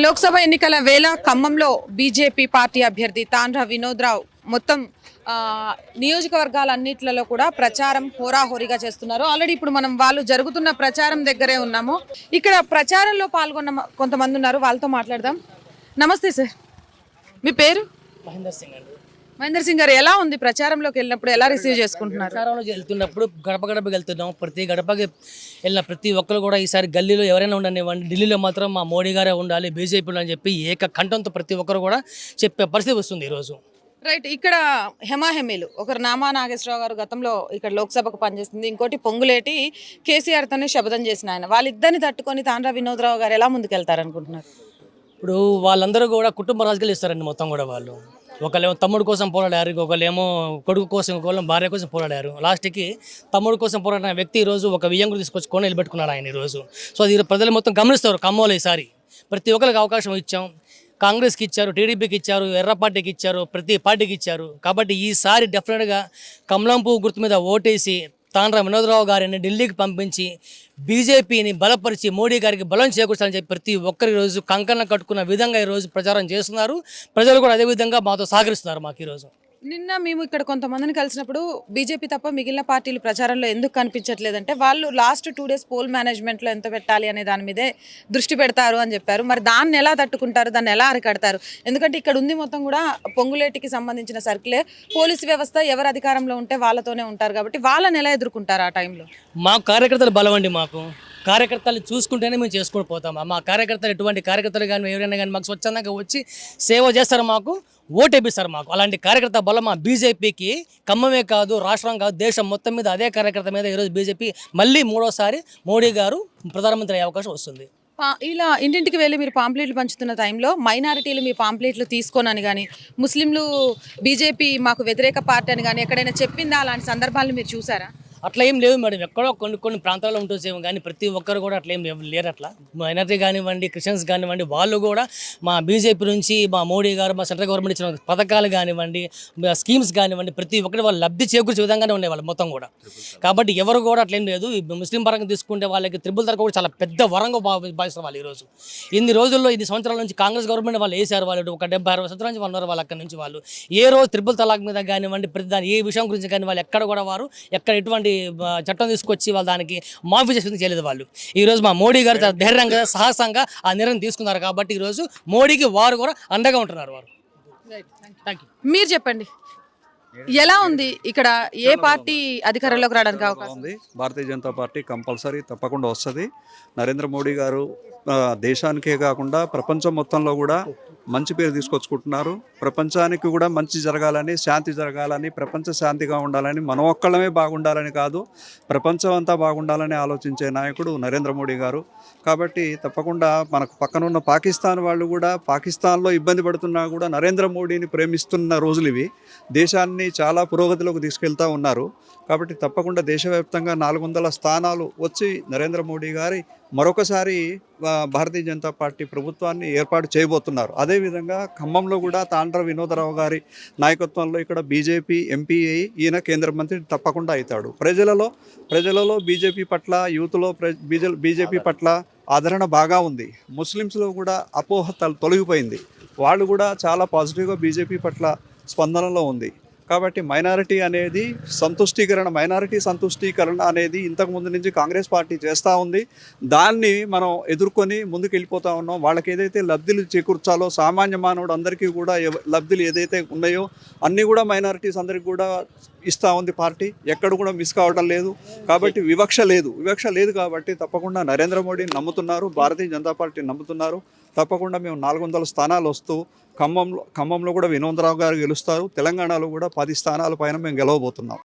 లోక్సభ ఎన్నికల వేళ ఖమ్మంలో బీజేపీ పార్టీ అభ్యర్థి తాండ్ర వినోద్ రావు మొత్తం నియోజకవర్గాలన్నిట్లలో కూడా ప్రచారం హోరాహోరీగా చేస్తున్నారు. ఆల్రెడీ ఇప్పుడు మనం వాళ్ళు జరుగుతున్న ప్రచారం దగ్గరే ఉన్నాము. ఇక్కడ ప్రచారంలో పాల్గొన్న కొంతమంది ఉన్నారు, వాళ్ళతో మాట్లాడదాం. నమస్తే సార్, మీ పేరు? మహేందర్ సింగ్ అండి. మహేందర్ సింగ్ గారు, ఎలా ఉంది ప్రచారంలోకి వెళ్ళినప్పుడు, ఎలా రిసీవ్ చేసుకుంటున్నారు? ప్రచారంలోకి వెళ్తున్నప్పుడు గడప గడపకి వెళ్తున్నాం. ప్రతి గడపకి వెళ్ళిన ప్రతి ఒక్కరు కూడా ఈసారి గల్లీలో ఎవరైనా ఉండనివ్వండి, ఢిల్లీలో మాత్రం మా మోడీ గారే ఉండాలి, బీజేపీలో అని చెప్పి ఏక ప్రతి ఒక్కరు కూడా చెప్పే పరిస్థితి వస్తుంది ఈరోజు. రైట్, ఇక్కడ హెమాహెమీలు, ఒకరు నామా నాగేశ్వరరావు గారు గతంలో ఇక్కడ లోక్సభకు పనిచేస్తుంది, ఇంకోటి పొంగులేటి కేసీఆర్తోనే శపథం చేసిన ఆయన. వాళ్ళిద్దరిని తట్టుకొని తాండ్ర వినోద్రావు గారు ఎలా ముందుకెళ్తారనుకుంటున్నారు? ఇప్పుడు వాళ్ళందరూ కూడా కుటుంబ రాజకీయాలు ఇస్తారండి. మొత్తం కూడా వాళ్ళు ఒకళ్ళేమో తమ్ముడు కోసం పోరాడారు, ఒకళ్ళేమో కొడుకు కోసం, ఒకళ్ళేమో భార్య కోసం పోరాడారు. లాస్ట్కి తమ్ముడు కోసం పోరాడిన వ్యక్తి ఈరోజు ఒక వియ్యంగుడు తీసుకొచ్చుకొని నిలబెట్టుకున్నాడు ఆయన ఈరోజు. సో అది ప్రజలు మొత్తం గమనిస్తారు. ఖమ్మంలో ఈసారి ప్రతి ఒక్కరికి అవకాశం ఇచ్చాం. కాంగ్రెస్కి ఇచ్చారు, టీడీపీకి ఇచ్చారు, ఎర్ర పార్టీకి ఇచ్చారు, ప్రతి పార్టీకి ఇచ్చారు. కాబట్టి ఈసారి డెఫినెట్గా కమలం పువ్వు గుర్తు మీద ఓటేసి తాండ్ర వినోద్రావు గారిని ఢిల్లీకి పంపించి బీజేపీని బలపరిచి మోడీ గారికి బలం చేకూర్చాలని చెప్పి ప్రతి ఒక్కరి రోజు కంకణం కట్టుకున్న విధంగా ఈరోజు ప్రచారం చేస్తున్నారు. ప్రజలు కూడా అదేవిధంగా మాతో సహకరిస్తున్నారు. మాకు ఈరోజు నిన్న మేము ఇక్కడ కొంతమందిని కలిసినప్పుడు బీజేపీ తప్ప మిగిలిన పార్టీలు ప్రచారంలో ఎందుకు కనిపించట్లేదంటే వాళ్ళు లాస్ట్ 2 days పోల్ మేనేజ్మెంట్లో ఎంత పెట్టాలి అనే దాని మీదే దృష్టి పెడతారు అని చెప్పారు. మరి దాన్ని ఎలా తట్టుకుంటారు, దాన్ని ఎలా అరికడతారు? ఎందుకంటే ఇక్కడ ఉంది మొత్తం కూడా పొంగులేటికి సంబంధించిన సర్కిలే, పోలీసు వ్యవస్థ ఎవరు అధికారంలో ఉంటే వాళ్ళతోనే ఉంటారు. కాబట్టి వాళ్ళని ఎలా ఎదుర్కొంటారు ఆ టైంలో? మాకు కార్యకర్తలు బలం అండి. మాకు కార్యకర్తలు చూసుకుంటేనే మేము చేసుకొని పోతాము. మా కార్యకర్తలు ఎటువంటి కార్యకర్తలు కానీ ఎవరైనా కానీ మాకు స్వచ్ఛందంగా వచ్చి సేవ చేస్తారు, మాకు ఓటేపిస్తారు. మాకు అలాంటి కార్యకర్త బలం మా బీజేపీకి ఖమ్మమే కాదు, రాష్ట్రం కాదు, దేశం మొత్తం మీద అదే కార్యకర్త మీద ఈరోజు బీజేపీ మళ్ళీ 3వసారి మోడీ గారు ప్రధానమంత్రి అయ్యే అవకాశం వస్తుంది. ఇలా ఇంటింటికి వెళ్ళి మీరు పాంప్లెట్లు పంచుతున్న టైంలో మైనారిటీలు మీ పాంప్లెట్లు తీసుకోనని కానీ, ముస్లింలు బీజేపీ మాకు వ్యతిరేక పార్టీ అని కానీ ఎక్కడైనా చెప్పిందా? అలాంటి సందర్భాలను మీరు చూసారా? అట్లా ఏం లేవు మేడం. ఎక్కడో కొన్ని ప్రాంతాల్లో ఉంటుందేమో కానీ ప్రతి ఒక్కరు కూడా అట్లా ఏం లేరు. అట్లా మైనారిటీ కానివ్వండి, క్రిస్టియన్స్ కానివ్వండి, వాళ్ళు కూడా మా బీజేపీ నుంచి మా మోడీ గారు, మా సెంట్రల్ గవర్నమెంట్ ఇచ్చిన పథకాలు కానివ్వండి, స్కీమ్స్ కానివ్వండి, ప్రతి ఒక్కటి వాళ్ళు లబ్ధి చేకూర్చే విధంగానే ఉండేవాళ్ళు మొత్తం కూడా. కాబట్టి ఎవరు కూడా అట్లా ఏం లేదు. ముస్లిం పరంగా తీసుకుంటే వాళ్ళకి త్రిబుల్ తరగతి కూడా చాలా పెద్ద వరంగా భావిస్తారు వాళ్ళు ఈరోజు. ఇన్ని రోజుల్లో 5 సంవత్సరాల నుంచి కాంగ్రెస్ గవర్నమెంట్ వాళ్ళు వేశారు. వాళ్ళు ఒక 70-60 సంవత్సరాల నుంచి వాళ్ళు వాళ్ళ అక్కడి నుంచి వాళ్ళు ఏ రోజు త్రిబుల్ తలాక్ మీద కానివ్వండి, ప్రతి దాని ఏ విషయం గురించి కానీ వాళ్ళు ఎక్కడ కూడా వారు ఎటువంటి చట్టం తీసుకొచ్చి వాళ్ళు దానికి మాఫీ చేసి చేయలేదు. వాళ్ళు ఈరోజు మా మోడీ గారు ధైర్యంగా సాహసంగా ఆ నిర్ణయం తీసుకున్నారు. కాబట్టి ఈరోజు మోడీకి వారు కూడా అండగా ఉంటున్నారు. వారు మీరు చెప్పండి, ఎలా ఉంది ఇక్కడ? ఏ పార్టీ అధికారంలోకి రావడానికి అవకాశం ఉంది? భారతీయ జనతా పార్టీ కంపల్సరీ తప్పకుండా వస్తుంది. నరేంద్ర మోడీ గారు దేశానికే కాకుండా ప్రపంచం మొత్తంలో కూడా మంచి పేరు తీసుకొచ్చుకుంటున్నారు. ప్రపంచానికి కూడా మంచి జరగాలని, శాంతి జరగాలని, ప్రపంచ శాంతిగా ఉండాలని, మనం ఒక్కళ్ళమే బాగుండాలని కాదు, ప్రపంచం అంతా బాగుండాలని ఆలోచించే నాయకుడు నరేంద్ర మోడీ గారు. కాబట్టి తప్పకుండా మనకు పక్కనున్న పాకిస్తాన్ వాళ్ళు కూడా పాకిస్తాన్లో ఇబ్బంది పడుతున్నా కూడా నరేంద్ర మోడీని ప్రేమిస్తున్న రోజులు ఇవి. దేశాన్ని చాలా పురోగతిలోకి తీసుకెళ్తూ ఉన్నారు. కాబట్టి తప్పకుండా దేశవ్యాప్తంగా 400 స్థానాలు వచ్చి నరేంద్ర మోడీ గారి మరొకసారి భారతీయ జనతా పార్టీ ప్రభుత్వాన్ని ఏర్పాటు చేయబోతున్నారు. అదేవిధంగా ఖమ్మంలో కూడా తాండ్ర వినోదరావు గారి నాయకత్వంలో ఇక్కడ బీజేపీ ఎంపీ అయి ఈయన కేంద్ర మంత్రి తప్పకుండా అవుతాడు. ప్రజలలో బీజేపీ పట్ల, యూత్లో బీజేపీ పట్ల ఆదరణ బాగా ఉంది. ముస్లిమ్స్లో కూడా అపోహ తొలగిపోయింది. వాళ్ళు కూడా చాలా పాజిటివ్గా బీజేపీ పట్ల స్పందనలో ఉంది. కాబట్టి మైనారిటీ సంతుష్టీకరణ అనేది ఇంతకుముందు నుంచి కాంగ్రెస్ పార్టీ చేస్తూ ఉంది. దాన్ని మనం ఎదుర్కొని ముందుకు వెళ్ళిపోతూ ఉన్నాం. వాళ్ళకి ఏదైతే లబ్ధులు చేకూర్చాలో సామాన్య మానవుడు అందరికీ కూడా లబ్ధులు ఏదైతే ఉన్నాయో అన్నీ కూడా మైనారిటీస్ అందరికీ కూడా ఇస్తూ ఉంది పార్టీ. ఎక్కడ కూడా మిస్ కావడం లేదు. కాబట్టి వివక్ష లేదు. కాబట్టి తప్పకుండా నరేంద్ర మోడీని నమ్ముతున్నారు, భారతీయ జనతా పార్టీని నమ్ముతున్నారు. తప్పకుండా మేము 400 స్థానాలు వస్తూ ఖమ్మంలో కూడా వినోద్రావు గారు గెలుస్తారు. తెలంగాణలో కూడా 10 స్థానాల పైన మేము గెలవబోతున్నాం.